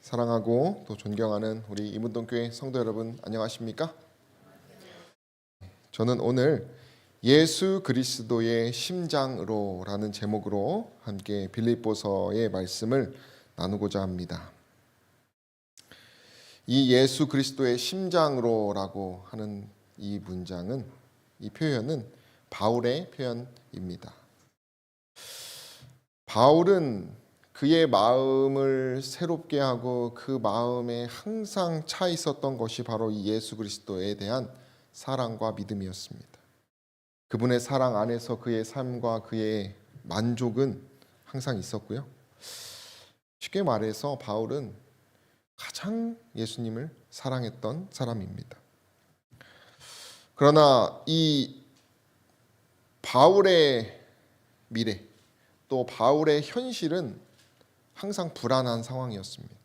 사랑하고 또 존경하는 우리 이문동교회 성도 여러분 안녕하십니까? 저는 오늘 예수 그리스도의 심장으로라는 제목으로 함께 빌립보서의 말씀을 나누고자 합니다. 이 예수 그리스도의 심장으로라고 하는 이 문장은, 이 표현은 바울의 표현입니다. 바울은 그의 마음을 새롭게 하고 그 마음에 항상 차 있었던 것이 바로 이 예수 그리스도에 대한 사랑과 믿음이었습니다. 그분의 사랑 안에서 그의 삶과 그의 만족은 항상 있었고요. 쉽게 말해서 바울은 가장 예수님을 사랑했던 사람입니다. 그러나 이 바울의 미래, 또 바울의 현실은 항상 불안한 상황이었습니다.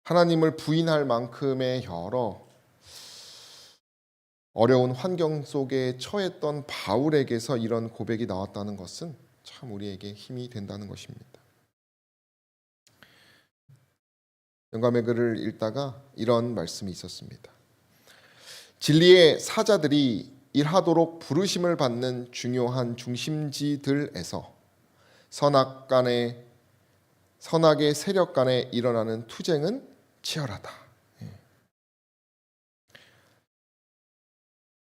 하나님을 부인할 만큼의 여러 어려운 환경 속에 처했던 바울에게서 이런 고백이 나왔다는 것은 참 우리에게 힘이 된다는 것입니다. 영감의 글을 읽다가 이런 말씀이 있었습니다. 진리의 사자들이 일하도록 부르심을 받는 중요한 중심지들에서 선악의 세력 간에 일어나는 투쟁은 치열하다.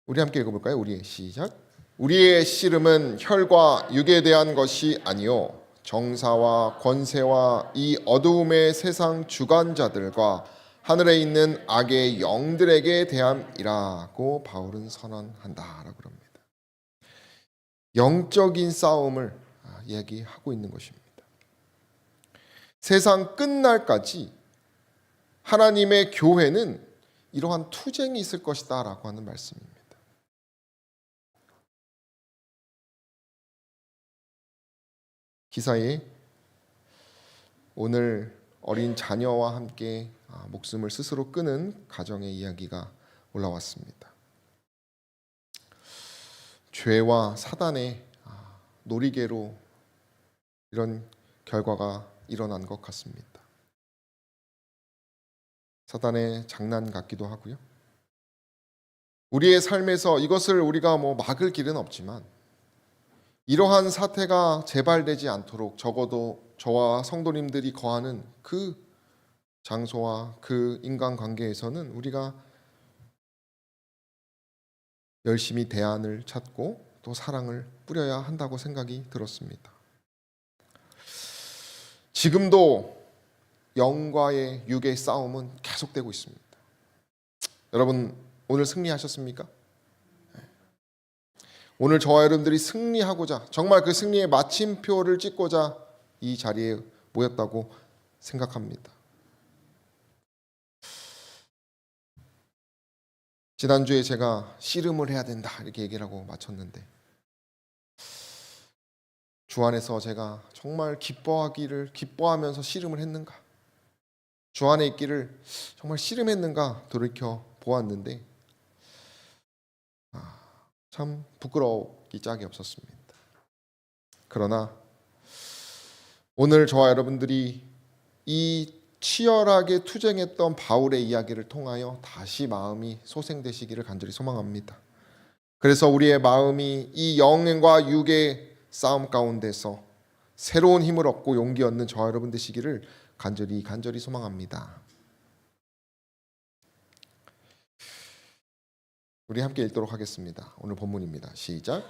우리 함께 읽어볼까요? 우리의 시작. 우리의 씨름은 혈과 육에 대한 것이 아니요 정사와 권세와 이 어두움의 세상 주관자들과 하늘에 있는 악의 영들에게 대함이라고 바울은 선언한다라고 합니다. 영적인 싸움을 이야기하고 있는 것입니다. 세상 끝날까지 하나님의 교회는 이러한 투쟁이 있을 것이다 라고 하는 말씀입니다. 기사에 오늘 어린 자녀와 함께 목숨을 스스로 끊은 가정의 이야기가 올라왔습니다. 죄와 사단의 놀이개로 이런 결과가 일어난 것 같습니다. 사단의 장난 같기도 하고요. 우리의 삶에서 이것을 우리가 막을 길은 없지만 이러한 사태가 재발되지 않도록 적어도 저와 성도님들이 거하는 그 장소와 그 인간관계에서는 우리가 열심히 대안을 찾고 또 사랑을 뿌려야 한다고 생각이 들었습니다. 지금도 영과의 육의 싸움은 계속되고 있습니다. 여러분 오늘 승리하셨습니까? 오늘 저와 여러분들이 승리하고자, 정말 그 승리의 마침표를 찍고자 이 자리에 모였다고 생각합니다. 지난주에 제가 씨름을 해야 된다 이렇게 얘기를 하고 마쳤는데, 주 안에서 제가 정말 기뻐하면서 씨름을 했는가, 주 안에 있기를 정말 씨름했는가 돌이켜 보았는데 참 부끄럽기 짝이 없었습니다. 그러나 오늘 저와 여러분들이 이 치열하게 투쟁했던 바울의 이야기를 통하여 다시 마음이 소생되시기를 간절히 소망합니다. 그래서 우리의 마음이 이 영과 육의 싸움 가운데서 새로운 힘을 얻고 용기 얻는 저와 여러분 되시기를 간절히 소망합니다. 우리 함께 읽도록 하겠습니다. 오늘 본문입니다. 시작.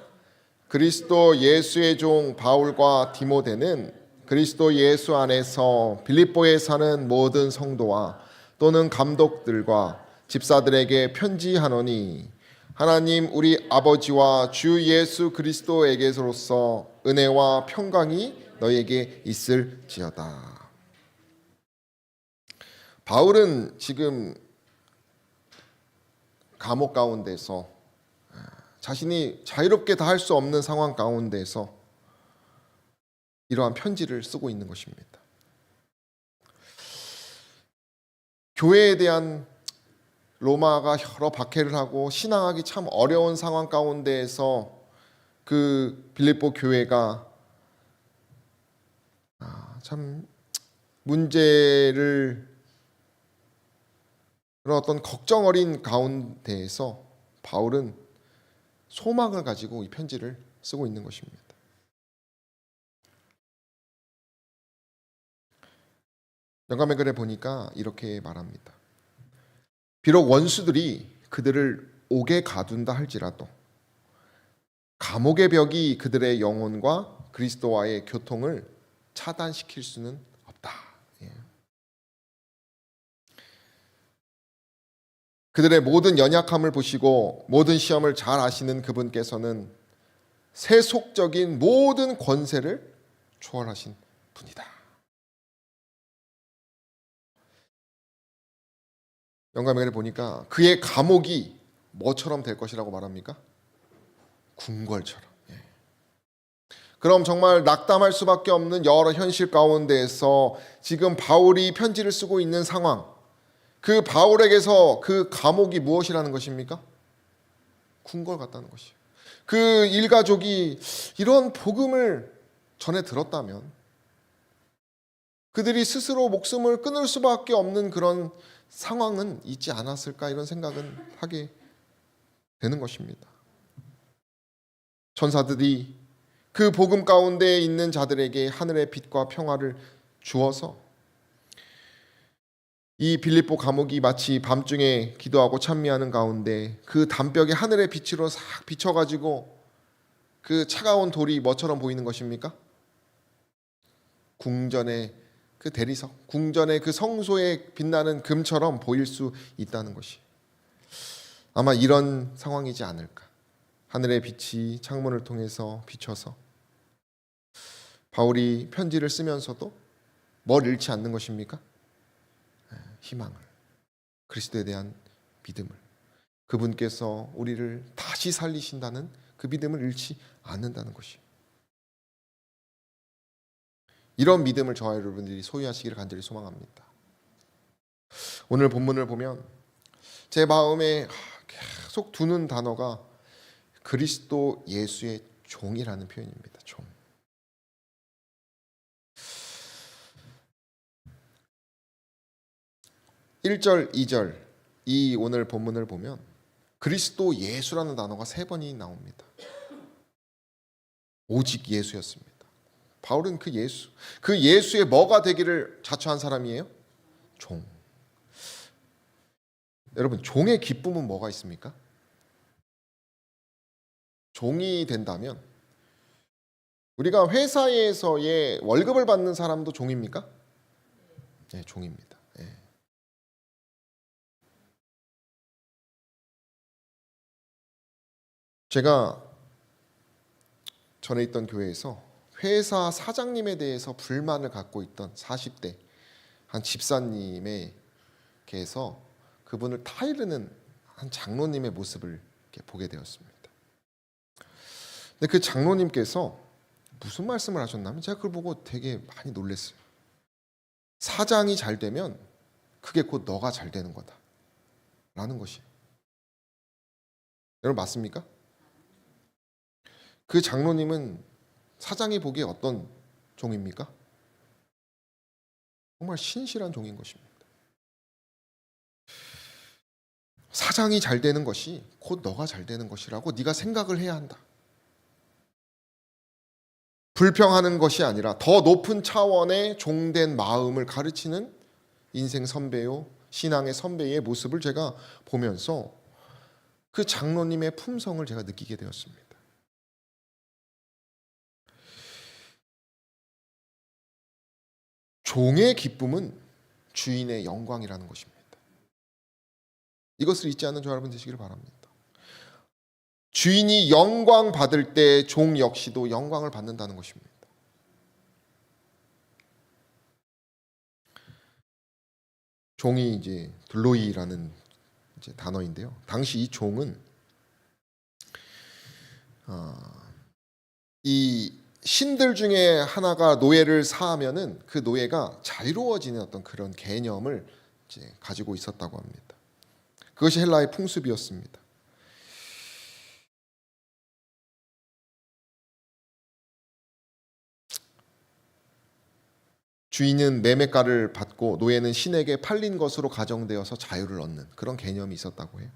그리스도 예수의 종 바울과 디모데는 그리스도 예수 안에서 빌립보에 사는 모든 성도와 또는 감독들과 집사들에게 편지하노니 하나님 우리 아버지와 주 예수 그리스도에게로서 은혜와 평강이 너에게 있을지어다. 바울은 지금 감옥 가운데서 자신이 자유롭게 다 할 수 없는 상황 가운데서 이러한 편지를 쓰고 있는 것입니다. 교회에 대한 로마가 여러 박해를 하고 신앙하기 참 어려운 상황 가운데에서 그 빌립보 교회가 참 문제를 그런 어떤 걱정 어린 가운데에서 바울은 소망을 가지고 이 편지를 쓰고 있는 것입니다. 영감의 글에 보니까 이렇게 말합니다. 비록 원수들이 그들을 옥에 가둔다 할지라도 감옥의 벽이 그들의 영혼과 그리스도와의 교통을 차단시킬 수는 없다. 예. 그들의 모든 연약함을 보시고 모든 시험을 잘 아시는 그분께서는 세속적인 모든 권세를 초월하신 분이다. 영감의 글에 보니까 그의 감옥이 뭐처럼 될 것이라고 말합니까? 궁궐처럼. 예. 그럼 정말 낙담할 수밖에 없는 여러 현실 가운데에서 지금 바울이 편지를 쓰고 있는 상황, 그 바울에게서 그 감옥이 무엇이라는 것입니까? 궁궐 같다는 것이에요. 그 일가족이 이런 복음을 전해 들었다면 그들이 스스로 목숨을 끊을 수밖에 없는 그런 상황은 있지 않았을까, 이런 생각은 하게 되는 것입니다. 천사들이 그 복음 가운데 있는 자들에게 하늘의 빛과 평화를 주어서 이 빌립보 감옥이 마치 밤중에 기도하고 찬미하는 가운데 그 담벽에 하늘의 빛으로 싹 비춰가지고 그 차가운 돌이 뭐처럼 보이는 것입니까? 궁전의 그 대리석, 궁전의 그 성소에 빛나는 금처럼 보일 수 있다는 것이 아마 이런 상황이지 않을까. 하늘의 빛이 창문을 통해서 비춰서 바울이 편지를 쓰면서도 뭘 잃지 않는 것입니까? 희망을, 그리스도에 대한 믿음을, 그분께서 우리를 다시 살리신다는 그 믿음을 잃지 않는다는 것이에요. 이런 믿음을 저와 여러분들이 소유하시기를 간절히 소망합니다. 오늘 본문을 보면 제 마음에 계속 두는 단어가 그리스도 예수의 종이라는 표현입니다. 종. (1절) (2절) 이 오늘 본문을 보면 그리스도 예수라는 단어가 3번이 나옵니다. 오직 예수였습니다. 바울은 그 예수의 뭐가 되기를 자처한 사람이에요? 종. 여러분, 종의 기쁨은 뭐가 있습니까? 종이 된다면 우리가 회사에서의 월급을 받는 사람도 종입니까? 네, 종입니다. 네. 제가 전에 있던 교회에서 회사 사장님에 대해서 불만을 갖고 있던 40대 한 집사님에게서 그분을 타이르는 한 장로님의 모습을 이렇게 보게 되었습니다. 근데 그 장로님께서 무슨 말씀을 하셨냐면 제가 그걸 보고 되게 많이 놀랐어요. 사장이 잘 되면 그게 곧 너가 잘 되는 거다 라는 것이. 여러분, 맞습니까? 그 장로님은 사장이 보기에 어떤 종입니까? 정말 신실한 종인 것입니다. 사장이 잘 되는 것이 곧 너가 잘 되는 것이라고 네가 생각을 해야 한다. 불평하는 것이 아니라 더 높은 차원의 종된 마음을 가르치는 인생 선배요, 신앙의 선배의 모습을 제가 보면서 그 장로님의 품성을 제가 느끼게 되었습니다. 종의 기쁨은 주인의 영광이라는 것입니다. 이것을 잊지 않는 저 여러분 되시기를 바랍니다. 주인이 영광 받을 때 종 역시도 영광을 받는다는 것입니다. 종이 이제 둘로이라는 이제 단어인데요. 당시 이 종은 이 신들 중에 하나가 노예를 사하면은 그 노예가 자유로워지는 어떤 그런 개념을 이제 가지고 있었다고 합니다. 그것이 헬라의 풍습이었습니다. 주인은 매매가를 받고 노예는 신에게 팔린 것으로 가정되어서 자유를 얻는 그런 개념이 있었다고 해요.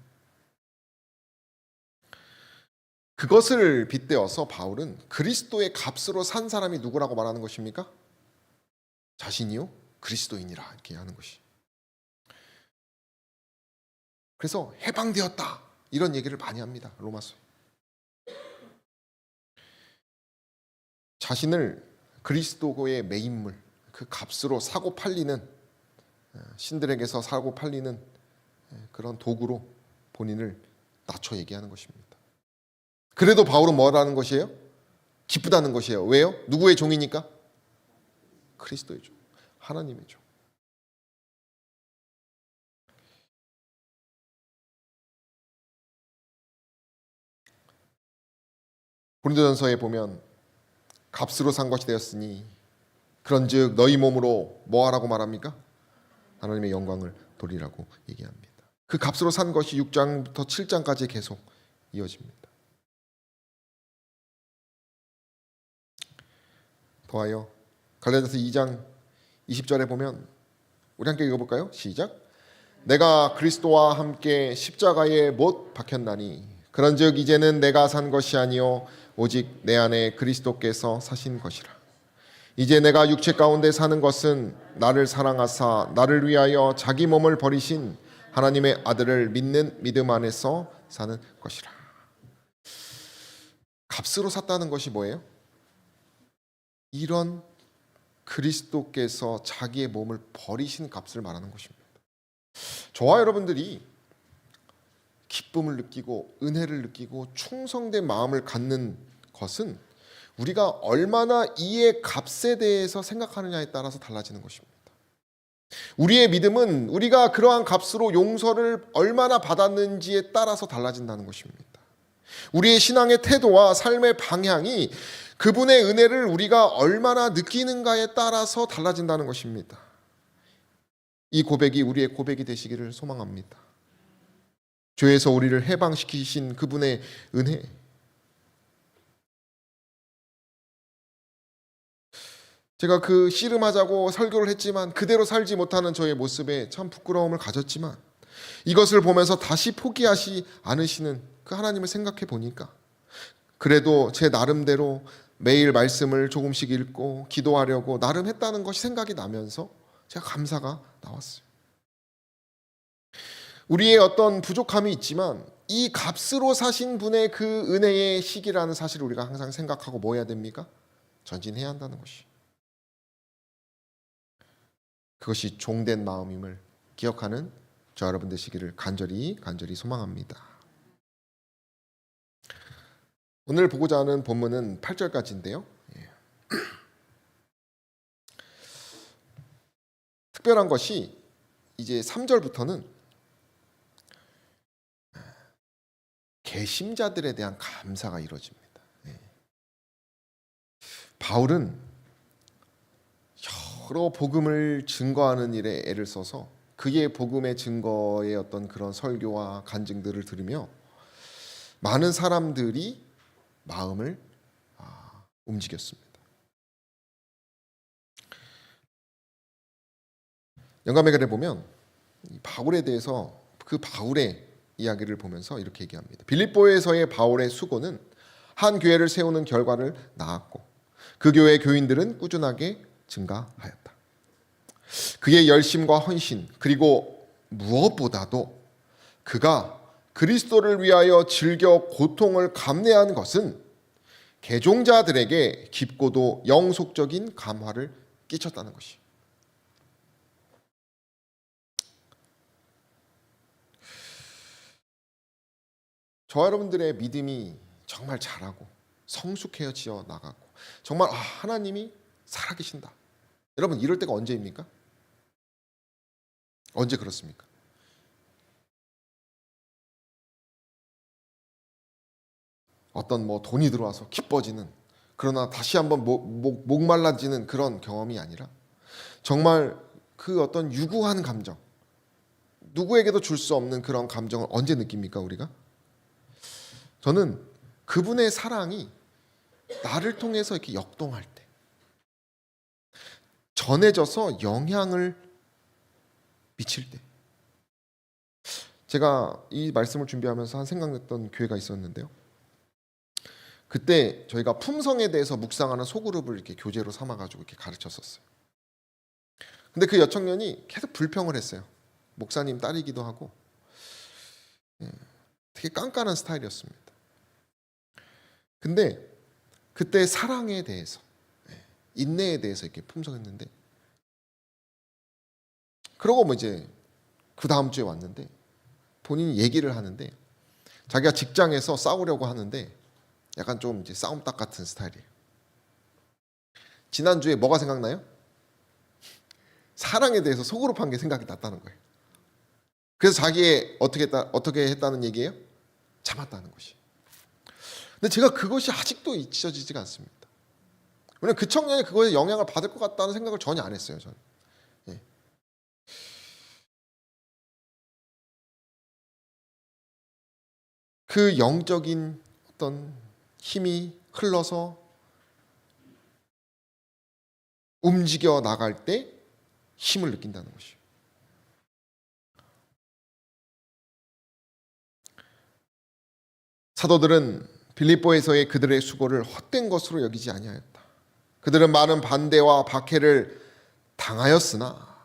그것을 빗대어서 바울은 그리스도의 값으로 산 사람이 누구라고 말하는 것입니까? 자신이요? 그리스도인이라 이렇게 하는 것이. 그래서 해방되었다 이런 얘기를 많이 합니다. 로마서에. 자신을 그리스도의 매인물, 그 값으로 사고 팔리는, 신들에게서 사고 팔리는 그런 도구로 본인을 낮춰 얘기하는 것입니다. 그래도 바울은 뭐라는 것이에요? 기쁘다는 것이에요. 왜요? 누구의 종이니까? 그리스도의 종, 하나님의 종. 고린도전서에 보면 값으로 산 것이 되었으니 그런즉 너희 몸으로 뭐하라고 말합니까? 하나님의 영광을 돌리라고 얘기합니다. 그 값으로 산 것이 6장부터 7장까지 계속 이어집니다. 더하여 갈라디아서 2장 20절에 보면 우리 함께 읽어볼까요? 시작. 내가 그리스도와 함께 십자가에 못 박혔나니 그런즉 이제는 내가 산 것이 아니요 오직 내 안에 그리스도께서 사신 것이라. 이제 내가 육체 가운데 사는 것은 나를 사랑하사 나를 위하여 자기 몸을 버리신 하나님의 아들을 믿는 믿음 안에서 사는 것이라. 값으로 샀다는 것이 뭐예요? 이런 그리스도께서 자기의 몸을 버리신 값을 말하는 것입니다. 저와 여러분들이 기쁨을 느끼고 은혜를 느끼고 충성된 마음을 갖는 것은 우리가 얼마나 이의 값에 대해서 생각하느냐에 따라서 달라지는 것입니다. 우리의 믿음은 우리가 그러한 값으로 용서를 얼마나 받았는지에 따라서 달라진다는 것입니다. 우리의 신앙의 태도와 삶의 방향이 그분의 은혜를 우리가 얼마나 느끼는가에 따라서 달라진다는 것입니다. 이 고백이 우리의 고백이 되시기를 소망합니다. 죄에서 우리를 해방시키신 그분의 은혜. 제가 그 씨름하자고 설교를 했지만 그대로 살지 못하는 저의 모습에 참 부끄러움을 가졌지만 이것을 보면서 다시 포기하지 않으시는 그 하나님을 생각해 보니까 그래도 제 나름대로 매일 말씀을 조금씩 읽고 기도하려고 나름 했다는 것이 생각이 나면서 제가 감사가 나왔어요. 우리의 어떤 부족함이 있지만 이 값으로 사신 분의 그 은혜의 시기라는 사실을 우리가 항상 생각하고 뭐 해야 됩니까? 전진해야 한다는 것이. 그것이 종된 마음임을 기억하는 저 여러분 되시기를 간절히 소망합니다. 오늘 보고자 하는 본문은 8절까지인데요. 특별한 것이 이제 3절부터는 개심자들에 대한 감사가 이루어집니다. 바울은 여러 복음을 증거하는 일에 애를 써서 그의 복음의 증거의 어떤 그런 설교와 간증들을 들으며 많은 사람들이 마음을 움직였습니다. 영감의 글에 보면 바울에 대해서 그 바울의 이야기를 보면서 이렇게 얘기합니다. 빌립보에서의 바울의 수고는 한 교회를 세우는 결과를 낳았고 그 교회 교인들은 꾸준하게 증가하였다. 그의 열심과 헌신 그리고 무엇보다도 그가 그리스도를 위하여 즐겨 고통을 감내한 것은 개종자들에게 깊고도 영속적인 감화를 끼쳤다는 것이. 저와 여러분들의 믿음이 정말 자라고 성숙해져 나가고 정말 하나님이 살아계신다. 여러분 이럴 때가 언제입니까? 언제 그렇습니까? 어떤 돈이 들어와서 기뻐지는 그러나 다시 한번 목말라지는 그런 경험이 아니라 정말 그 어떤 유구한 감정 누구에게도 줄 수 없는 그런 감정을 언제 느낍니까 우리가? 저는 그분의 사랑이 나를 통해서 이렇게 역동할 때 전해져서 영향을 미칠 때, 제가 이 말씀을 준비하면서 한 생각났던 교회가 있었는데요. 그때 저희가 품성에 대해서 묵상하는 소그룹을 이렇게 교재로 삼아가지고 이렇게 가르쳤었어요. 근데 그 여청년이 계속 불평을 했어요. 목사님 딸이기도 하고 되게 깐깐한 스타일이었습니다. 근데 그때 사랑에 대해서, 인내에 대해서 이렇게 품성했는데, 그러고 뭐 이제 그 다음 주에 왔는데 본인이 얘기를 하는데, 자기가 직장에서 싸우려고 하는데 약간 좀 이제 싸움닭 같은 스타일이에요. 지난주에 뭐가 생각나요? 사랑에 대해서 속으로 판 게 생각이 났다는 거예요. 그래서 자기의 어떻게 했다는 얘기예요? 참았다는 것이. 근데 제가 그것이 아직도 잊혀지지가 않습니다. 왜냐면 그 청년이 그거에 영향을 받을 것 같다는 생각을 전혀 안 했어요. 저는. 예. 그 영적인 어떤 힘이 흘러서 움직여 나갈 때 힘을 느낀다는 것이요. 사도들은 빌립보에서의 그들의 수고를 헛된 것으로 여기지 아니하였다. 그들은 많은 반대와 박해를 당하였으나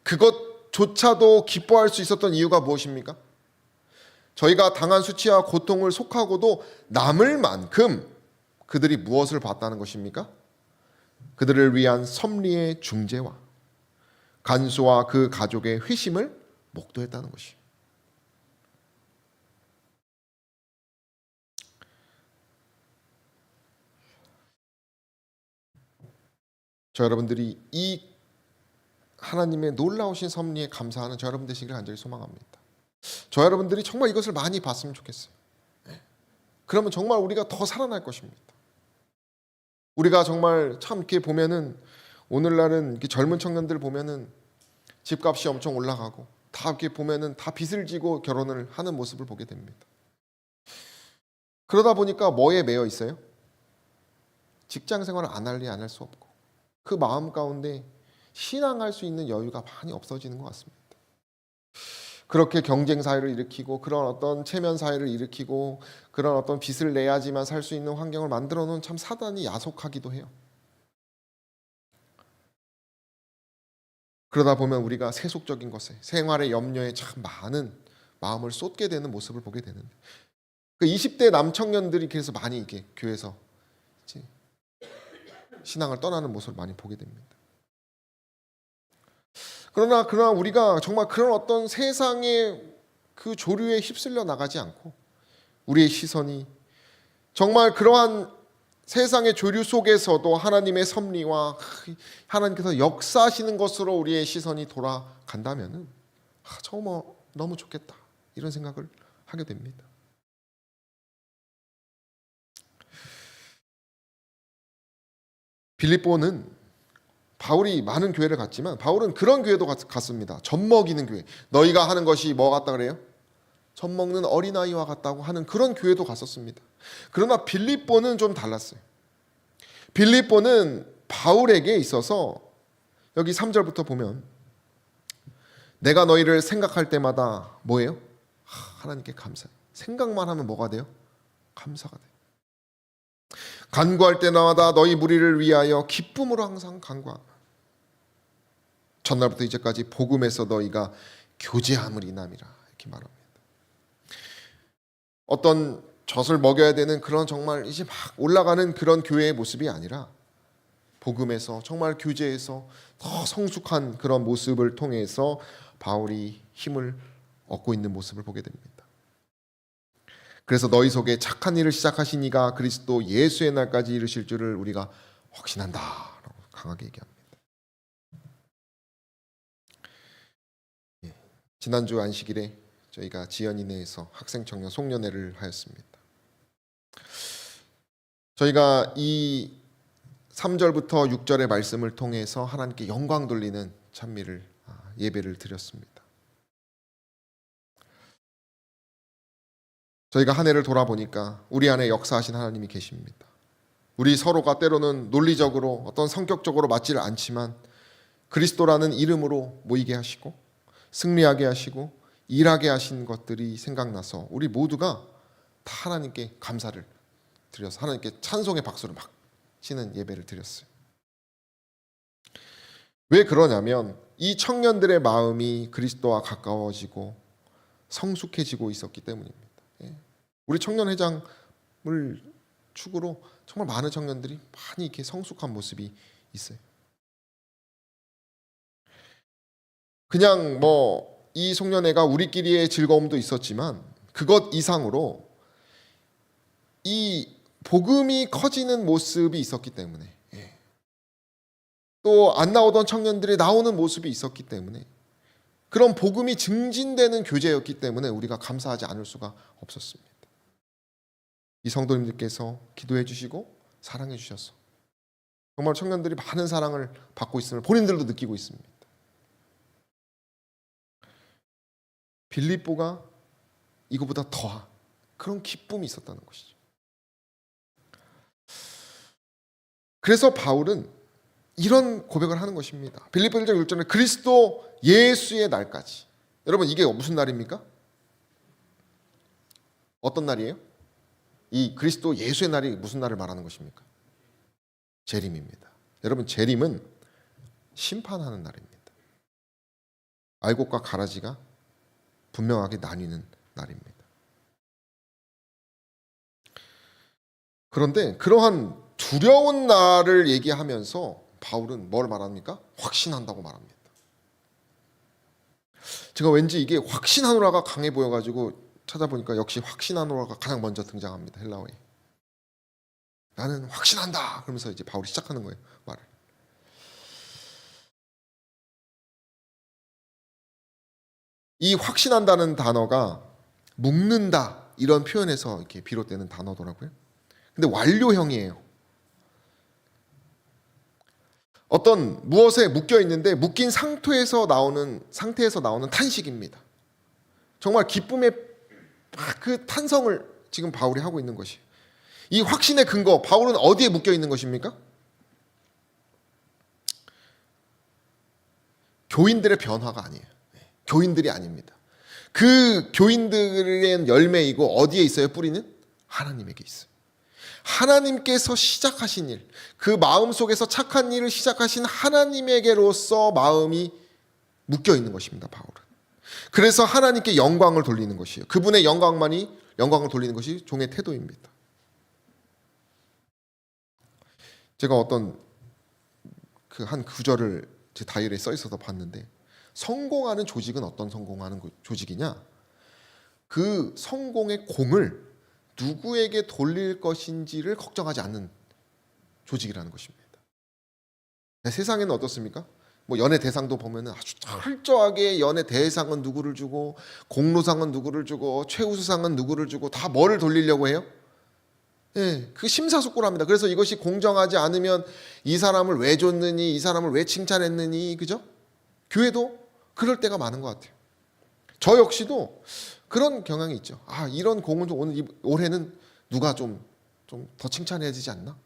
그것조차도 기뻐할 수 있었던 이유가 무엇입니까? 저희가 당한 수치와 고통을 속하고도 남을 만큼 그들이 무엇을 봤다는 것입니까? 그들을 위한 섭리의 중재와 간수와 그 가족의 회심을 목도했다는 것이요. 저 여러분들이 이 하나님의 놀라우신 섭리에 감사하는 저 여러분 되시기를 간절히 소망합니다. 저 여러분들이 정말 이것을 많이 봤으면 좋겠어요. 그러면 정말 우리가 더 살아날 것입니다. 우리가 정말 참 이렇게 보면은 오늘날은 이렇게 젊은 청년들 보면은 집값이 엄청 올라가고 다 이렇게 보면은 다 빚을 지고 결혼을 하는 모습을 보게 됩니다. 그러다 보니까 뭐에 매여 있어요? 직장 생활을 안 할 수 없고 그 마음 가운데 신앙할 수 있는 여유가 많이 없어지는 것 같습니다. 그렇게 경쟁 사회를 일으키고 그런 어떤 체면 사회를 일으키고 그런 어떤 빚을 내야지만 살 수 있는 환경을 만들어 놓은 참 사단이 야속하기도 해요. 그러다 보면 우리가 세속적인 것에, 생활의 염려에 참 많은 마음을 쏟게 되는 모습을 보게 되는데, 그 20대 남청년들이 그래서 많이 이게 교회에서 신앙을 떠나는 모습을 많이 보게 됩니다. 그러나 우리가 정말 그런 어떤 세상의 그 조류에 휩쓸려 나가지 않고 우리의 시선이 정말 그러한 세상의 조류 속에서도 하나님의 섭리와 하나님께서 역사하시는 것으로 우리의 시선이 돌아간다면 정말 너무 좋겠다 이런 생각을 하게 됩니다. 빌립보는 바울이 많은 교회를 갔지만 바울은 그런 교회도 갔습니다. 젖 먹이는 교회. 너희가 하는 것이 뭐 같다 그래요? 젖 먹는 어린아이와 같다고 하는 그런 교회도 갔었습니다. 그러나 빌립보는 좀 달랐어요. 빌립보는 바울에게 있어서 여기 3절부터 보면 내가 너희를 생각할 때마다 뭐예요? 하나님께 감사해. 생각만 하면 뭐가 돼요? 감사가 돼요. 간구할 때마다 너희 무리를 위하여 기쁨으로 항상 간구하고 전날부터 이제까지 복음에서 너희가 교제함을 인함이라 이렇게 말합니다. 어떤 젖을 먹여야 되는 그런 정말 이제 막 올라가는 그런 교회의 모습이 아니라 복음에서 정말 교제에서 더 성숙한 그런 모습을 통해서 바울이 힘을 얻고 있는 모습을 보게 됩니다. 그래서 너희 속에 착한 일을 시작하신 이가 그리스도 예수의 날까지 이르실 줄을 우리가 확신한다 라고 강하게 얘기합니다. 지난주 안식일에 저희가 지연이네에서 학생 청년 송년회를 하였습니다. 저희가 이 3절부터 6절의 말씀을 통해서 하나님께 영광 돌리는 찬미를 예배를 드렸습니다. 저희가 한 해를 돌아보니까 우리 안에 역사하신 하나님이 계십니다. 우리 서로가 때로는 논리적으로 어떤 성격적으로 맞지를 않지만 그리스도라는 이름으로 모이게 하시고 승리하게 하시고 일하게 하신 것들이 생각나서 우리 모두가 다 하나님께 감사를 드려서 하나님께 찬송의 박수를 막 치는 예배를 드렸어요. 왜 그러냐면 이 청년들의 마음이 그리스도와 가까워지고 성숙해지고 있었기 때문입니다. 우리 청년회장을 축으로 정말 많은 청년들이 많이 이렇게 성숙한 모습이 있어요. 그냥 이 송년회가 우리끼리의 즐거움도 있었지만 그것 이상으로 이 복음이 커지는 모습이 있었기 때문에 또 안 나오던 청년들이 나오는 모습이 있었기 때문에 그런 복음이 증진되는 교제였기 때문에 우리가 감사하지 않을 수가 없었습니다. 이 성도님들께서 기도해 주시고 사랑해 주셔서 정말 청년들이 많은 사랑을 받고 있음을 본인들도 느끼고 있습니다. 빌립보가 이거보다 더한 그런 기쁨이 있었다는 것이죠. 그래서 바울은 이런 고백을 하는 것입니다. 빌립보 1장 1절에 그리스도 예수의 날까지. 여러분 이게 무슨 날입니까? 어떤 날이에요? 이 그리스도 예수의 날이 무슨 날을 말하는 것입니까? 재림입니다. 여러분 재림은 심판하는 날입니다. 알곡과 가라지가 분명하게 나뉘는 날입니다. 그런데 그러한 두려운 날을 얘기하면서 바울은 뭘 말합니까? 확신한다고 말합니다. 제가 왠지 이게 확신하노라가 강해 보여가지고 찾아보니까 역시 확신하노라가 가장 먼저 등장합니다. 헬라어에. 나는 확신한다. 그러면서 이제 바울이 시작하는 거예요. 말을. 이 확신한다는 단어가 묶는다 이런 표현에서 이렇게 비롯되는 단어더라고요. 근데 완료형이에요. 어떤 무엇에 묶여 있는데 묶인 상태에서 나오는 탄식입니다. 정말 기쁨의 그 탄성을 지금 바울이 하고 있는 것이에요. 이 확신의 근거, 바울은 어디에 묶여 있는 것입니까? 교인들의 변화가 아니에요. 교인들이 아닙니다. 그 교인들의 열매이고 어디에 있어요? 뿌리는? 하나님에게 있어요. 하나님께서 시작하신 일, 그 마음속에서 착한 일을 시작하신 하나님에게로서 마음이 묶여 있는 것입니다. 바울은. 그래서 하나님께 영광을 돌리는 것이에요. 그분의 영광을 돌리는 것이 종의 태도입니다. 제가 어떤 그 한 구절을 제 다이어리에 써 있어서 봤는데 성공하는 조직은 어떤 성공하는 조직이냐? 그 성공의 공을 누구에게 돌릴 것인지를 걱정하지 않는 조직이라는 것입니다. 세상에는 어떻습니까? 연예 대상도 보면 아주 철저하게 연예 대상은 누구를 주고 공로상은 누구를 주고 최우수상은 누구를 주고 다 뭐를 돌리려고 해요? 그 심사숙고랍니다. 그래서 이것이 공정하지 않으면 이 사람을 왜 줬느니, 이 사람을 왜 칭찬했느니, 그죠? 교회도 그럴 때가 많은 것 같아요. 저 역시도 그런 경향이 있죠. 이런 공은 올해는 누가 좀 더 칭찬해야 되지 않나?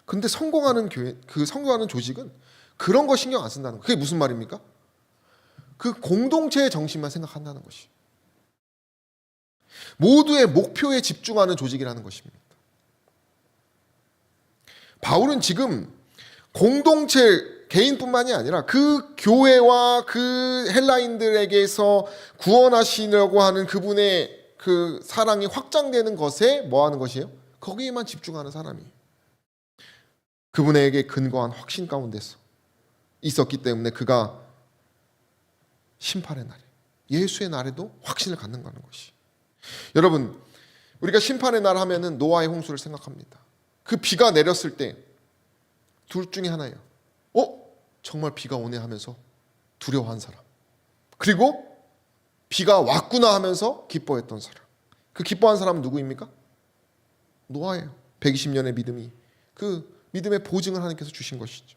근데 성공하는 교회, 그 성공하는 조직은 그런 거 신경 안 쓴다는 거. 그게 무슨 말입니까? 그 공동체의 정신만 생각한다는 것이. 모두의 목표에 집중하는 조직이라는 것입니다. 바울은 지금 공동체 개인뿐만이 아니라 그 교회와 그 헬라인들에게서 구원하시려고 하는 그분의 그 사랑이 확장되는 것에 뭐 하는 것이에요? 거기에만 집중하는 사람이에요. 그분에게 근거한 확신 가운데서 있었기 때문에 그가 심판의 날에, 예수의 날에도 확신을 갖는 거는 것이. 여러분, 우리가 심판의 날 하면은 노아의 홍수를 생각합니다. 그 비가 내렸을 때 둘 중에 하나예요. 정말 비가 오네 하면서 두려워한 사람. 그리고 비가 왔구나 하면서 기뻐했던 사람. 그 기뻐한 사람은 누구입니까? 노아예요. 120년의 믿음이. 그 믿음의 보증을 하나님께서 주신 것이죠.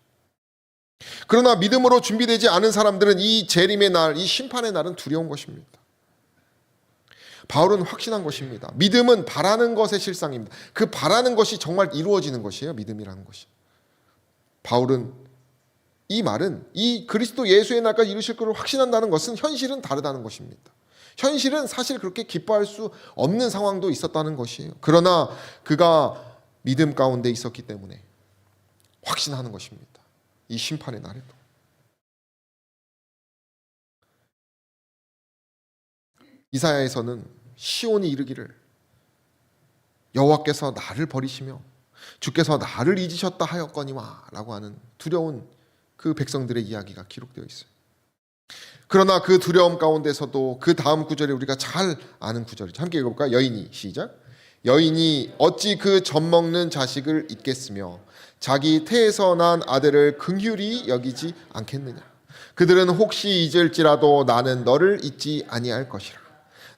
그러나 믿음으로 준비되지 않은 사람들은 이 재림의 날, 이 심판의 날은 두려운 것입니다. 바울은 확신한 것입니다. 믿음은 바라는 것의 실상입니다. 그 바라는 것이 정말 이루어지는 것이에요. 믿음이라는 것이. 바울은 이 말은 이 그리스도 예수의 날까지 이루실 것을 확신한다는 것은 현실은 다르다는 것입니다. 현실은 사실 그렇게 기뻐할 수 없는 상황도 있었다는 것이에요. 그러나 그가 믿음 가운데 있었기 때문에 확신하는 것입니다. 이 심판의 날에도. 이사야에서는 시온이 이르기를 여호와께서 나를 버리시며 주께서 나를 잊으셨다 하였거니와 라고 하는 두려운 그 백성들의 이야기가 기록되어 있어요. 그러나 그 두려움 가운데서도 그 다음 구절에 우리가 잘 아는 구절이죠. 함께 읽어볼까요? 여인이 시작. 여인이 어찌 그 젖먹는 자식을 잊겠으며 자기 태에서 난 아들을 긍휼히 여기지 않겠느냐. 그들은 혹시 잊을지라도 나는 너를 잊지 아니할 것이라.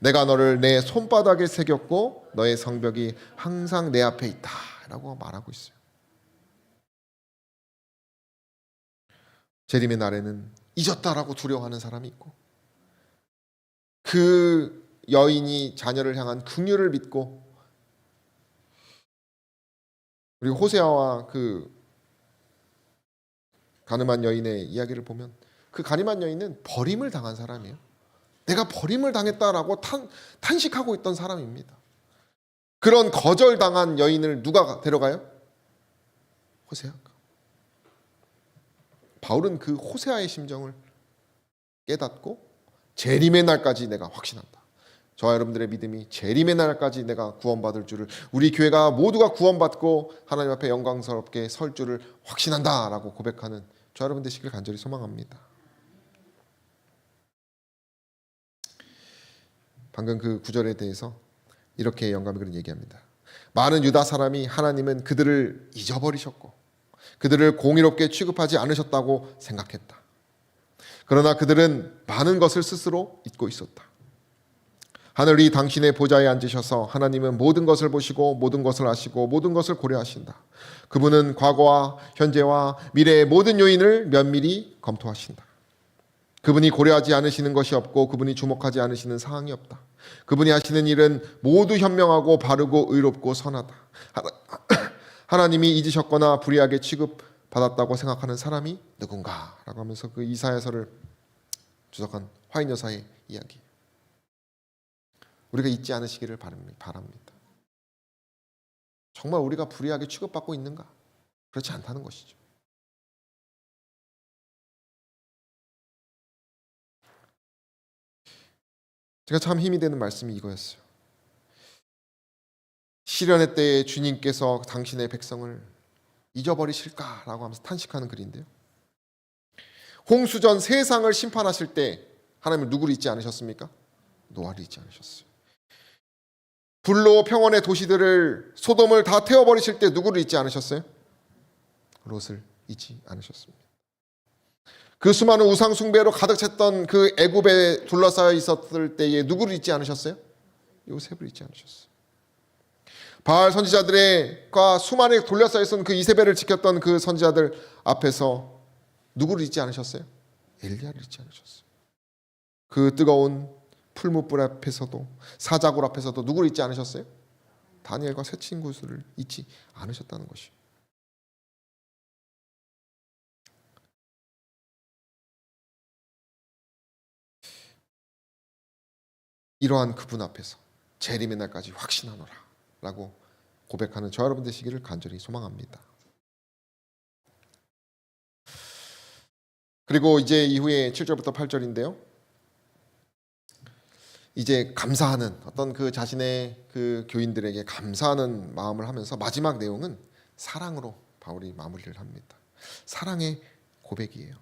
내가 너를 내 손바닥에 새겼고 너의 성벽이 항상 내 앞에 있다 라고 말하고 있어요. 재림의 날에는 잊었다라고 두려워하는 사람이 있고, 그 여인이 자녀를 향한 긍휼을 믿고, 우리 호세아와 그 가늠한 여인의 이야기를 보면 그 가늠한 여인은 버림을 당한 사람이에요. 내가 버림을 당했다라고 탄식하고 있던 사람입니다. 그런 거절당한 여인을 누가 데려가요? 호세아가. 바울은 그 호세아의 심정을 깨닫고 재림의 날까지 내가 확신한다. 저와 여러분들의 믿음이 재림의 날까지 내가 구원받을 줄을, 우리 교회가 모두가 구원받고 하나님 앞에 영광스럽게 설 줄을 확신한다라고 고백하는 저와 여러분 되시길 간절히 소망합니다. 방금 그 구절에 대해서 이렇게 영감이 그런 얘기합니다. 많은 유다 사람이 하나님은 그들을 잊어버리셨고 그들을 공의롭게 취급하지 않으셨다고 생각했다. 그러나 그들은 많은 것을 스스로 잊고 있었다. 하늘이 당신의 보좌에 앉으셔서 하나님은 모든 것을 보시고 모든 것을 아시고 모든 것을 고려하신다. 그분은 과거와 현재와 미래의 모든 요인을 면밀히 검토하신다. 그분이 고려하지 않으시는 것이 없고 그분이 주목하지 않으시는 사항이 없다. 그분이 하시는 일은 모두 현명하고 바르고 의롭고 선하다. 하나님이 잊으셨거나 불의하게 취급받았다고 생각하는 사람이 누군가? 라고 하면서 그 이사야서를 주석한 화인 여사의 이야기. 우리가 잊지 않으시기를 바랍니다. 정말 우리가 불의하게 취급받고 있는가? 그렇지 않다는 것이죠. 제가 참 힘이 되는 말씀이 이거였어요. 시련의 때에 주님께서 당신의 백성을 잊어버리실까라고 하면서 탄식하는 글인데요. 홍수전 세상을 심판하실 때 하나님은 누구를 잊지 않으셨습니까? 노아를 잊지 않으셨어요. 불로 평원의 도시들을, 소돔을 다 태워버리실 때 누구를 잊지 않으셨어요? 롯을 잊지 않으셨습니다. 그 수많은 우상 숭배로 가득 찼던 그 애굽에 둘러싸여 있었을 때에 누구를 잊지 않으셨어요? 요셉을 잊지 않으셨어요. 바알 선지자들과 수많이 둘러싸여 있었던 그 이세벨을 지켰던 그 선지자들 앞에서 누구를 잊지 않으셨어요? 엘리야를 잊지 않으셨어요. 그 뜨거운 풀무불 앞에서도, 사자굴 앞에서도 누구를 잊지 않으셨어요? 다니엘과 세 친구들을 잊지 않으셨다는 것이요. 이러한 그분 앞에서 재림의 날까지 확신하노라 라고 고백하는 저 여러분 되시기를 간절히 소망합니다. 그리고 이제 이후에 7절부터 8절인데요. 이제 감사하는, 어떤 그 자신의 그 교인들에게 감사하는 마음을 하면서 마지막 내용은 사랑으로 바울이 마무리를 합니다. 사랑의 고백이에요.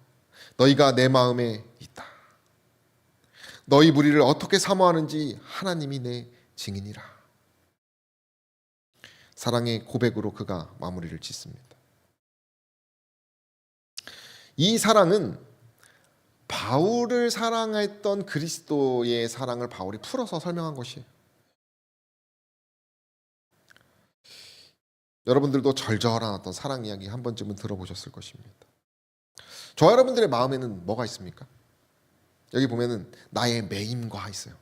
너희가 내 마음에 있다. 너희 무리를 어떻게 사모하는지 하나님이 내 증인이라. 사랑의 고백으로 그가 마무리를 짓습니다. 이 사랑은 바울을 사랑했던 그리스도의 사랑을 바울이 풀어서 설명한 것이에요. 여러분들도 절절한 어떤 사랑 이야기 한 번쯤은 들어보셨을 것입니다. 저와 여러분들의 마음에는 뭐가 있습니까? 여기 보면은 나의 매임과 있어요.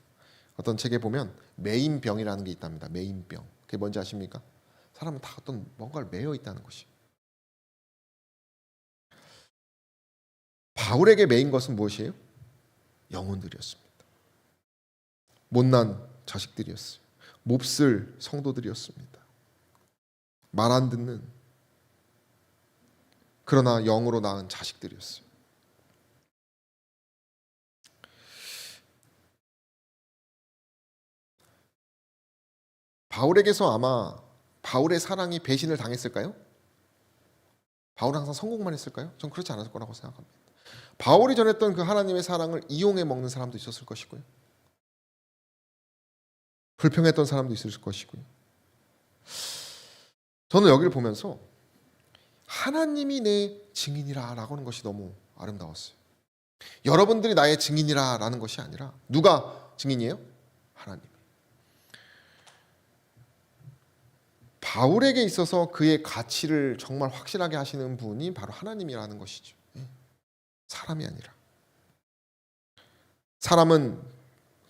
어떤 책에 보면 매임병이라는 게 있답니다. 매임병. 그게 뭔지 아십니까? 사람은 다 어떤 뭔가를 매여 있다는 것이. 바울에게 매인 것은 무엇이에요? 영혼들이었습니다. 못난 자식들이었어요. 몹쓸 성도들이었습니다. 말 안 듣는, 그러나 영으로 낳은 자식들이었어요. 바울에게서 아마 바울의 사랑이 배신을 당했을까요? 바울은 항상 성공만 했을까요? 전 그렇지 않았을 거라고 생각합니다. 바울이 전했던 그 하나님의 사랑을 이용해 먹는 사람도 있었을 것이고요. 불평했던 사람도 있을 것이고요. 저는 여기를 보면서 하나님이 내 증인이라 라고 하는 것이 너무 아름다웠어요. 여러분들이 나의 증인이라 라는 것이 아니라 누가 증인이에요? 하나님. 바울에게 있어서 그의 가치를 정말 확실하게 하시는 분이 바로 하나님이라는 것이죠. 사람이 아니라. 사람은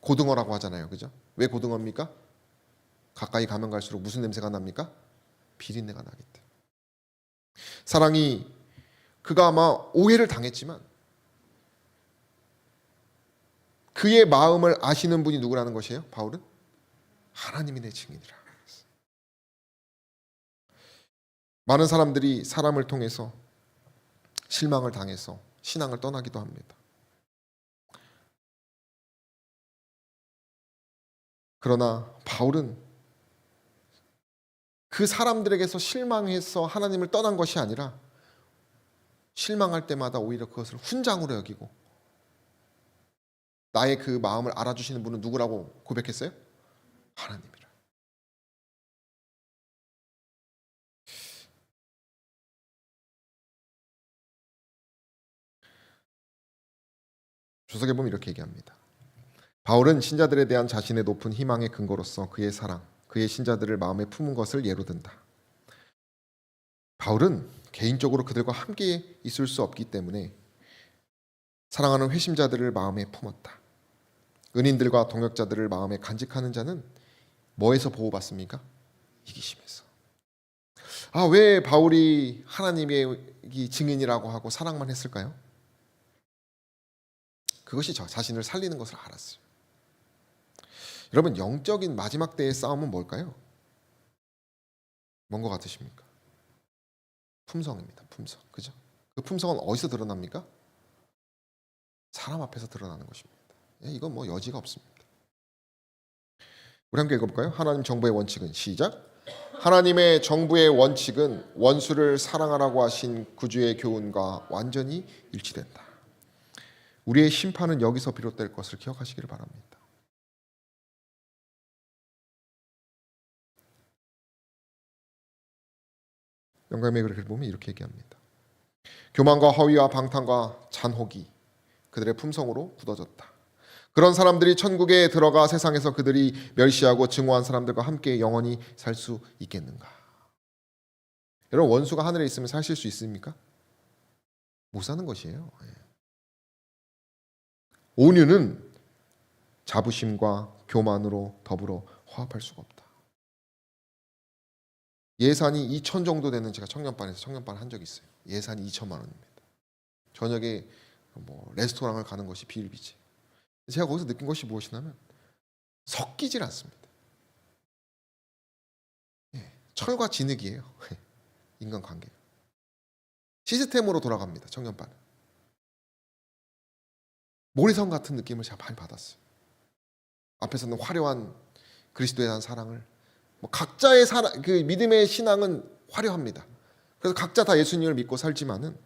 고등어라고 하잖아요. 그죠? 왜 고등어입니까? 가까이 가면 갈수록 무슨 냄새가 납니까? 비린내가 나기 때문에. 사랑이 그가 아마 오해를 당했지만 그의 마음을 아시는 분이 누구라는 것이에요? 바울은 하나님이 내 증인이라. 많은 사람들이 사람을 통해서 실망을 당해서 신앙을 떠나기도 합니다. 그러나 바울은 그 사람들에게서 실망해서 하나님을 떠난 것이 아니라 실망할 때마다 오히려 그것을 훈장으로 여기고 나의 그 마음을 알아주시는 분은 누구라고 고백했어요? 하나님이라. 주석에 보면 이렇게 얘기합니다. 바울은 신자들에 대한 자신의 높은 희망의 근거로서 그의 사랑, 그의 신자들을 마음에 품은 것을 예로 든다. 바울은 개인적으로 그들과 함께 있을 수 없기 때문에 사랑하는 회심자들을 마음에 품었다. 은인들과 동역자들을 마음에 간직하는 자는 뭐에서 보호받습니까? 이기심에서. 왜 바울이 하나님의 증인이라고 하고 사랑만 했을까요? 그것이 저 자신을 살리는 것을 알았어요. 여러분, 영적인 마지막 때의 싸움은 뭘까요? 뭔 것 같으십니까? 품성입니다. 품성. 그죠? 그 품성은 어디서 드러납니까? 사람 앞에서 드러나는 것입니다. 이건 뭐 여지가 없습니다. 우리 함께 읽어볼까요? 하나님 정부의 원칙은 시작. 하나님의 정부의 원칙은 원수를 사랑하라고 하신 구주의 교훈과 완전히 일치된다. 우리의 심판은 여기서 비롯될 것을 기억하시기를 바랍니다. 영감의 글을 보면 이렇게 얘기합니다. 교만과 허위와 방탕과 잔혹이 그들의 품성으로 굳어졌다. 그런 사람들이 천국에 들어가 세상에서 그들이 멸시하고 증오한 사람들과 함께 영원히 살 수 있겠는가? 여러분, 원수가 하늘에 있으면 사실 수 있습니까? 못 사는 것이에요. 온유는 자부심과 교만으로 더불어 화합할 수가 없다. 예산이 2천 정도 되는 제가 청년반에서 청년반 한 적이 있어요. 예산이 2천만 원입니다. 저녁에 레스토랑을 가는 것이 비일비재. 제가 거기서 느낀 것이 무엇이냐면 섞이질 않습니다. 철과 진흙이에요. 인간관계가. 시스템으로 돌아갑니다. 청년반은. 모리선 같은 느낌을 제가 많이 받았어요. 앞에서는 화려한 그리스도에 대한 사랑을 각자의 그 믿음의 신앙은 화려합니다. 그래서 각자 다 예수님을 믿고 살지만은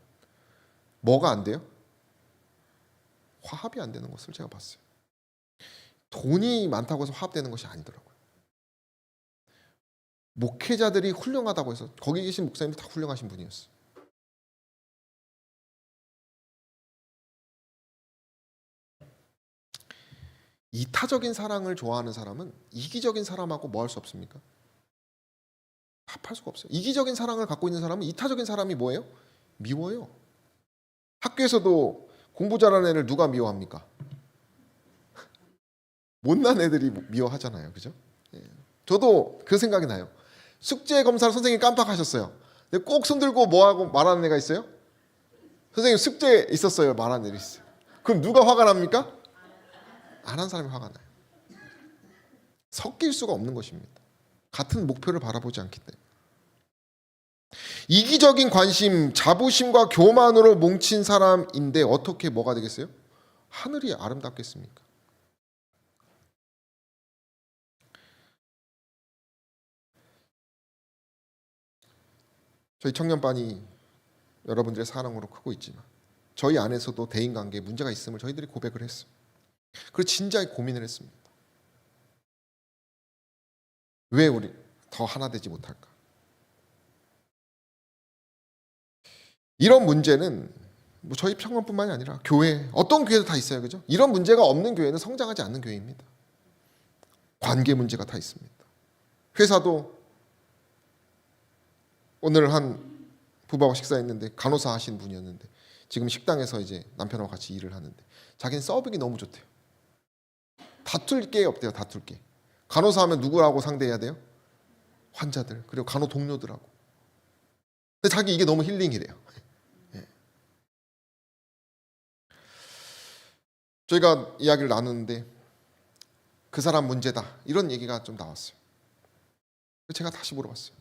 뭐가 안 돼요? 화합이 안 되는 것을 제가 봤어요. 돈이 많다고 해서 화합되는 것이 아니더라고요. 목회자들이 훌륭하다고 해서 거기 계신 목사님들 다 훌륭하신 분이었어요. 이타적인 사랑을 좋아하는 사람은 이기적인 사람하고 뭐 할 수 없습니까? 합할 수가 없어요. 이기적인 사랑을 갖고 있는 사람은 이타적인 사람이 뭐예요? 미워요. 학교에서도 공부 잘하는 애를 누가 미워합니까? 못난 애들이 미워하잖아요. 그죠? 저도 그 생각이 나요. 숙제 검사를 선생님이 깜빡하셨어요. 근데 꼭 손들고 뭐하고 말하는 애가 있어요? 선생님 숙제 있었어요. 말 안 내렸어요. 그럼 누가 화가 납니까? 안 한 사람이 화가 나요. 섞일 수가 없는 것입니다. 같은 목표를 바라보지 않기 때문에. 이기적인 관심, 자부심과 교만으로 뭉친 사람인데 어떻게 뭐가 되겠어요? 하늘이 아름답겠습니까? 저희 청년반이 여러분들의 사랑으로 크고 있지만 저희 안에서도 대인관계에 문제가 있음을 저희들이 고백을 했어요. 그리고 진지하게 고민을 했습니다. 왜 우리 더 하나 되지 못할까? 이런 문제는 뭐 저희 평원뿐만이 아니라 교회, 어떤 교회도 다 있어요. 그죠? 이런 문제가 없는 교회는 성장하지 않는 교회입니다. 관계 문제가 다 있습니다. 회사도 오늘 한 부부하고 식사했는데 간호사 하신 분이었는데 지금 식당에서 이제 남편하고 같이 일을 하는데 자기는 서빙이 너무 좋대요. 다툴 게 없대요. 다툴 게. 간호사 하면 누구하고 상대해야 돼요? 환자들, 그리고 간호 동료들하고. 근데 자기 이게 너무 힐링이래요. 예. 저희가 이야기를 나누는데 그 사람 문제다 이런 얘기가 좀 나왔어요. 제가 다시 물어봤어요.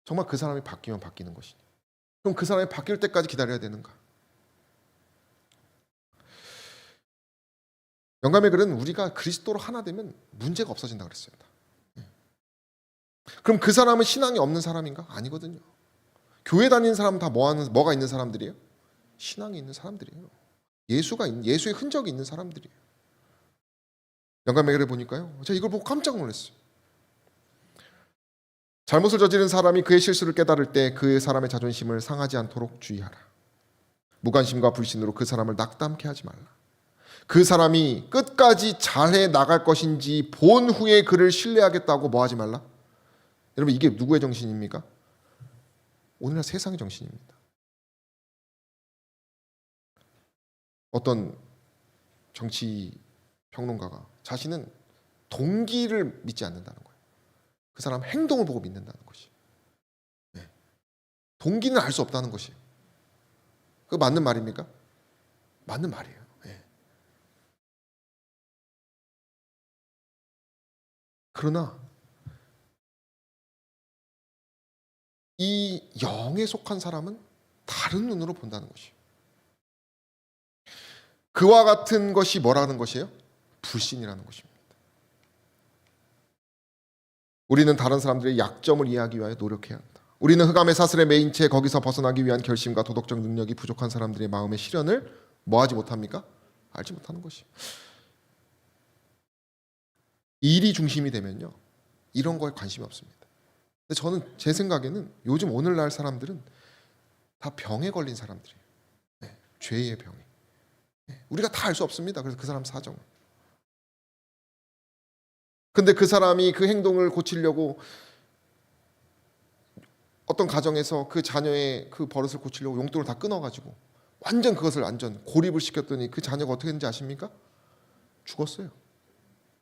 정말 그 사람이 바뀌면 바뀌는 것이냐? 그럼 그 사람이 바뀔 때까지 기다려야 되는가? 영감의 글은 우리가 그리스도로 하나 되면 문제가 없어진다 그랬어요. 그럼 그 사람은 신앙이 없는 사람인가? 아니거든요. 교회 다니는 사람 다 뭐가 있는 사람들이에요? 신앙이 있는 사람들이에요. 예수의 흔적이 있는 사람들이에요. 영감의 글을 보니까요. 제가 이걸 보고 깜짝 놀랐어요. 잘못을 저지른 사람이 그의 실수를 깨달을 때 그 사람의 자존심을 상하지 않도록 주의하라. 무관심과 불신으로 그 사람을 낙담케 하지 말라. 그 사람이 끝까지 잘해 나갈 것인지 본 후에 그를 신뢰하겠다고 뭐 하지 말라? 여러분 이게 누구의 정신입니까? 오늘날 세상의 정신입니다. 어떤 정치 평론가가 자신은 동기를 믿지 않는다는 거예요. 그 사람 행동을 보고 믿는다는 것이. 네. 동기는 알 수 없다는 것이에요. 그거 맞는 말입니까? 맞는 말이에요. 네. 그러나 이 영에 속한 사람은 다른 눈으로 본다는 것이에요. 그와 같은 것이 뭐라는 것이에요? 불신이라는 것입니다. 우리는 다른 사람들의 약점을 이해하기 위하여 노력해야 한다. 우리는 흑암의 사슬에 매인 채 거기서 벗어나기 위한 결심과 도덕적 능력이 부족한 사람들의 마음의 시련을 뭐하지 못합니까? 알지 못하는 것이에요. 일이 중심이 되면요. 이런 거에 관심이 없습니다. 근데 저는 제 생각에는 요즘 오늘날 사람들은 다 병에 걸린 사람들이에요. 네, 죄의 병에. 네, 우리가 다 알 수 없습니다. 그래서 그 사람 사정을. 근데 그 사람이 그 행동을 고치려고 어떤 가정에서 그 자녀의 그 버릇을 고치려고 용돈을 다 끊어가지고 완전 그것을 고립을 시켰더니 그 자녀가 어떻게 됐는지 아십니까? 죽었어요.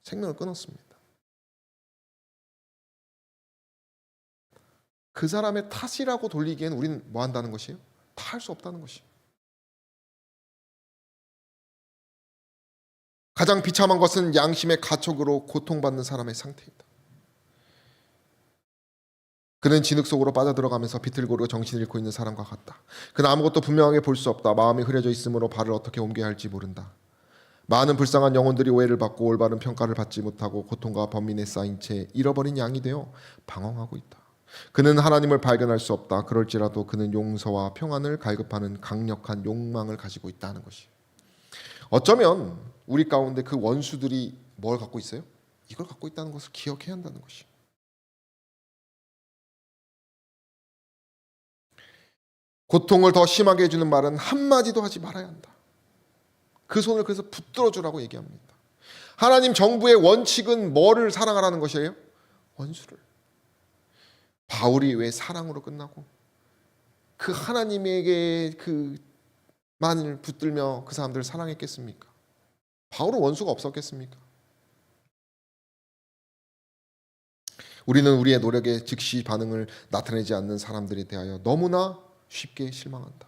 생명을 끊었습니다. 그 사람의 탓이라고 돌리기에는 우리는 뭐 한다는 것이에요? 다 할 수 없다는 것이에요. 가장 비참한 것은 양심의 가촉으로 고통받는 사람의 상태이다. 그는 진흙 속으로 빠져들어가면서 비틀거리고 정신을 잃고 있는 사람과 같다. 그는 아무것도 분명하게 볼 수 없다. 마음이 흐려져 있으므로 발을 어떻게 옮겨야 할지 모른다. 많은 불쌍한 영혼들이 오해를 받고 올바른 평가를 받지 못하고 고통과 번민에 쌓인 채 잃어버린 양이 되어 방황하고 있다. 그는 하나님을 발견할 수 없다. 그럴지라도 그는 용서와 평안을 갈급하는 강력한 욕망을 가지고 있다는 것이. 어쩌면 우리 가운데 그 원수들이 뭘 갖고 있어요? 이걸 갖고 있다는 것을 기억해야 한다는 것이. 고통을 더 심하게 해주는 말은 한마디도 하지 말아야 한다. 그 손을 그래서 붙들어 주라고 얘기합니다. 하나님 정부의 원칙은 뭐를 사랑하라는 것이에요? 원수를. 바울이 왜 사랑으로 끝나고 그 하나님에게 그만을 붙들며 그 사람들을 사랑했겠습니까? 바울은 원수가 없었겠습니까? 우리는 우리의 노력에 즉시 반응을 나타내지 않는 사람들에 대하여 너무나 쉽게 실망한다.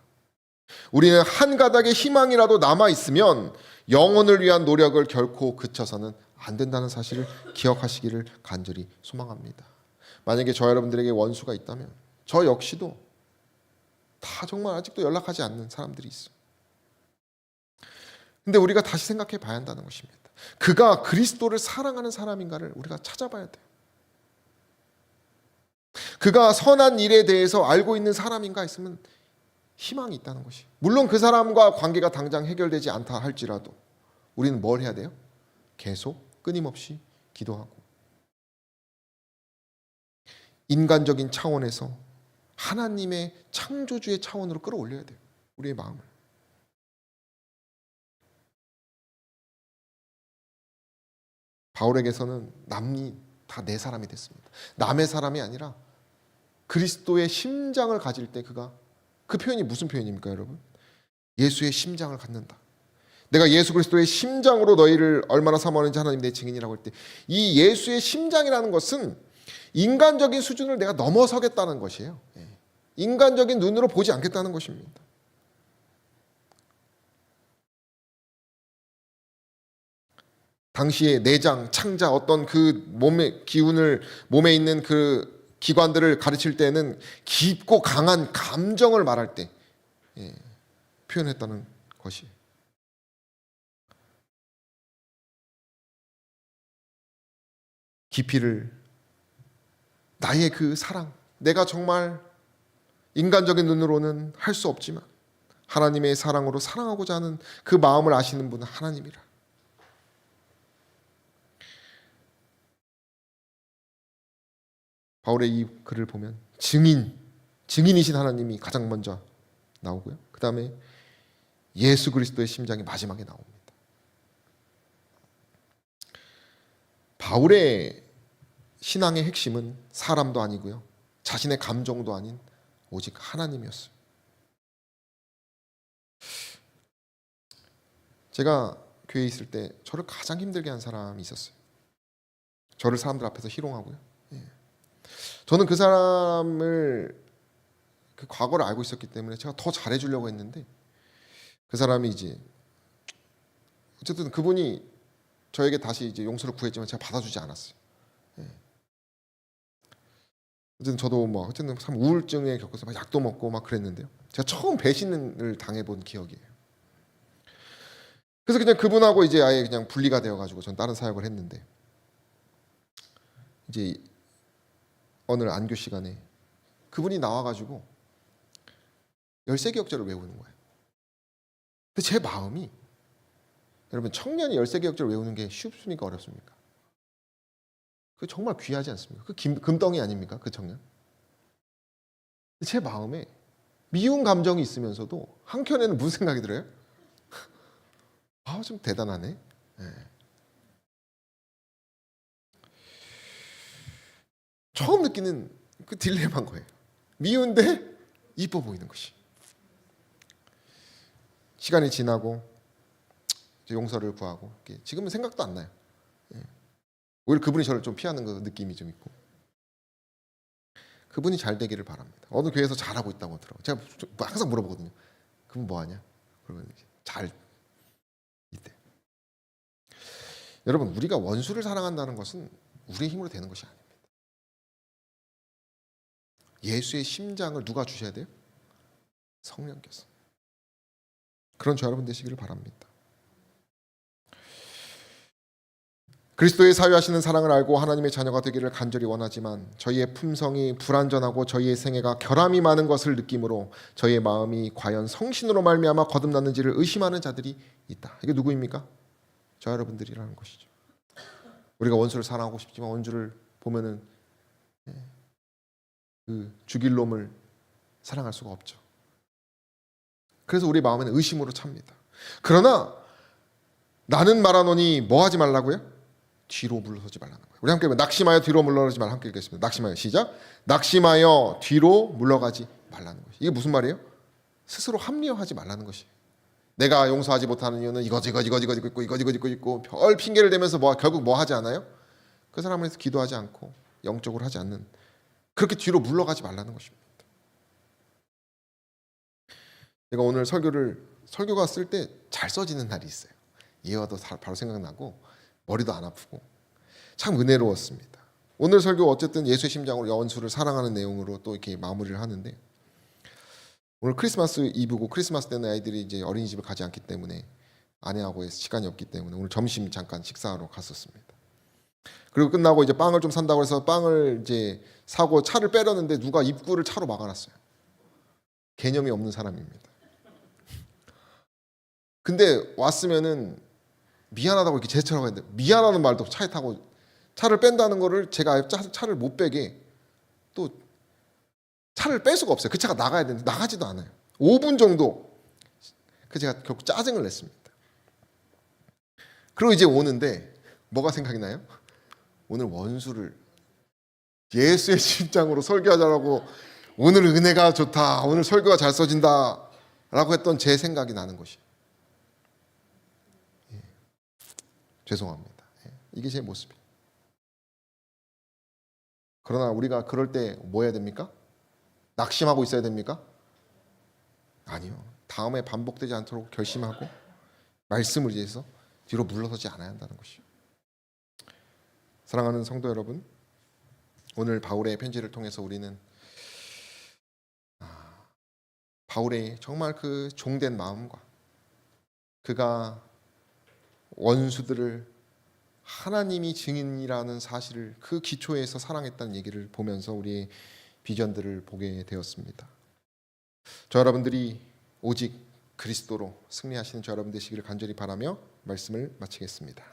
우리는 한 가닥의 희망이라도 남아있으면 영혼을 위한 노력을 결코 그쳐서는 안 된다는 사실을 기억하시기를 간절히 소망합니다. 만약에 저 여러분들에게 원수가 있다면 저 역시도 다 정말 아직도 연락하지 않는 사람들이 있어요. 근데 우리가 다시 생각해 봐야 한다는 것입니다. 그가 그리스도를 사랑하는 사람인가를 우리가 찾아봐야 돼요. 그가 선한 일에 대해서 알고 있는 사람인가 했으면 희망이 있다는 것이. 물론 그 사람과 관계가 당장 해결되지 않다 할지라도 우리는 뭘 해야 돼요? 계속 끊임없이 기도하고 인간적인 차원에서 하나님의 창조주의 차원으로 끌어올려야 돼요. 우리의 마음을. 바울에게서는 남이 다 내 사람이 됐습니다. 남의 사람이 아니라 그리스도의 심장을 가질 때 그가, 그 표현이 무슨 표현입니까, 여러분? 예수의 심장을 갖는다. 내가 예수 그리스도의 심장으로 너희를 얼마나 사모하는지 하나님 내 증인이라고 할 때, 이 예수의 심장이라는 것은 인간적인 수준을 내가 넘어서겠다는 것이에요. 인간적인 눈으로 보지 않겠다는 것입니다. 당시의 내장, 창자, 어떤 그 몸의 기운을, 몸에 있는 그 기관들을 가르칠 때는 깊고 강한 감정을 말할 때 표현했다는 것이. 깊이를, 나의 그 사랑, 내가 정말 인간적인 눈으로는 할 수 없지만 하나님의 사랑으로 사랑하고자 하는 그 마음을 아시는 분은 하나님이라. 바울의 이 글을 보면 증인이신 하나님이 가장 먼저 나오고요. 그 다음에 예수 그리스도의 심장이 마지막에 나옵니다. 바울의 신앙의 핵심은 사람도 아니고요, 자신의 감정도 아닌 오직 하나님이었어요. 제가 교회에 있을 때 저를 가장 힘들게 한 사람이 있었어요. 저를 사람들 앞에서 희롱하고요. 저는 그 사람을, 그 과거를 알고 있었기 때문에 제가 더 잘해주려고 했는데, 그 사람이 이제 어쨌든 그분이 저에게 다시 이제 용서를 구했지만 제가 받아주지 않았어요. 어쨌든 저도 뭐 어쨌든 참 우울증에 겪어서 막 약도 먹고 막 그랬는데요. 제가 처음 배신을 당해본 기억이에요. 그래서 그냥 그분하고 이제 아예 그냥 분리가 되어가지고 전 다른 사역을 했는데, 이제 어느 안교 시간에 그분이 나와가지고 열세기역절을 외우는 거예요. 근데 제 마음이, 여러분 청년이 열세기역절을 외우는 게 쉽습니까, 어렵습니까? 그 정말 귀하지 않습니까? 그 금덩이 아닙니까, 그 청년? 제 마음에 미운 감정이 있으면서도 한켠에는 무슨 생각이 들어요? 아, 좀 대단하네. 처음 느끼는 그 딜레마인 거예요. 미운데 이뻐 보이는 것이. 시간이 지나고 용서를 구하고, 지금은 생각도 안 나요. 오히려 그분이 저를 좀 피하는 그 느낌이 좀 있고. 그분이 잘 되기를 바랍니다. 어느 교회에서 잘하고 있다고 하더라고요. 제가 항상 물어보거든요. 그분 뭐하냐? 그러면 잘 있대. 여러분, 우리가 원수를 사랑한다는 것은 우리의 힘으로 되는 것이 아닙니다. 예수의 심장을 누가 주셔야 돼요? 성령께서. 그런 저 여러분 되시기를 바랍니다. 그리스도의 사유하시는 사랑을 알고 하나님의 자녀가 되기를 간절히 원하지만 저희의 품성이 불완전하고 저희의 생애가 결함이 많은 것을 느끼므로 저희의 마음이 과연 성신으로 말미암아 거듭났는지를 의심하는 자들이 있다. 이게 누구입니까? 저 여러분들이라는 것이죠. 우리가 원수를 사랑하고 싶지만 원수를 보면은 그 죽일 놈을 사랑할 수가 없죠. 그래서 우리 마음에는 의심으로 찹니다. 그러나 나는 말하노니 뭐 하지 말라고요? 뒤로 물러서지 말라는 거예요. 우리 함께 낙심하여 뒤로 물러가지 말라. 함께 읽겠습니다. 낙심하여, 시작. 낙심하여 뒤로 물러가지 말라는 것이. 이게 무슨 말이에요? 스스로 합리화하지 말라는 것이에요. 내가 용서하지 못하는 이유는 이거 있고 별 핑계를 대면서 결국 뭐 하지 않아요? 그 사람을 위해서 기도하지 않고 영적으로 하지 않는, 그렇게 뒤로 물러가지 말라는 것입니다. 제가 오늘 설교가 쓸 때 잘 써지는 날이 있어요. 예화도 바로 생각나고 머리도 안 아프고 참 은혜로웠습니다. 오늘 설교 어쨌든 예수의 심장으로 원수를 사랑하는 내용으로 또 이렇게 마무리를 하는데, 오늘 크리스마스 이브고 크리스마스 때는 아이들이 이제 어린이집을 가지 않기 때문에 아내하고 시간이 없기 때문에 오늘 점심 잠깐 식사하러 갔었습니다. 그리고 끝나고 이제 빵을 좀 산다고 해서 빵을 이제 사고 차를 빼려는데 누가 입구를 차로 막아놨어요. 개념이 없는 사람입니다. 근데 왔으면은 미안하다고 이렇게 제스처라고 했는데, 미안하는 말도 차에 타고 차를 뺀다는 거를 제가 차를 못 빼게 또 차를 뺄 수가 없어요. 그 차가 나가야 되는데 나가지도 않아요. 5분 정도. 그래서 제가 결국 짜증을 냈습니다. 그리고 이제 오는데 뭐가 생각이 나요? 오늘 원수를 예수의 심장으로 설교하자라고, 오늘 은혜가 좋다, 오늘 설교가 잘 써진다 라고 했던 제 생각이 나는 것이에요. 죄송합니다. 이게 제 모습이에요. 그러나 우리가 그럴 때 뭐 해야 됩니까? 낙심하고 있어야 됩니까? 아니요. 다음에 반복되지 않도록 결심하고 말씀을 위해서 뒤로 물러서지 않아야 한다는 것이요. 사랑하는 성도 여러분, 오늘 바울의 편지를 통해서 우리는 바울의 정말 그 종된 마음과 그가 원수들을 하나님이 증인이라는 사실을 그 기초에서 사랑했다는 얘기를 보면서 우리의 비전들을 보게 되었습니다. 저 여러분들이 오직 그리스도로 승리하시는 저 여러분 되시기를 간절히 바라며 말씀을 마치겠습니다.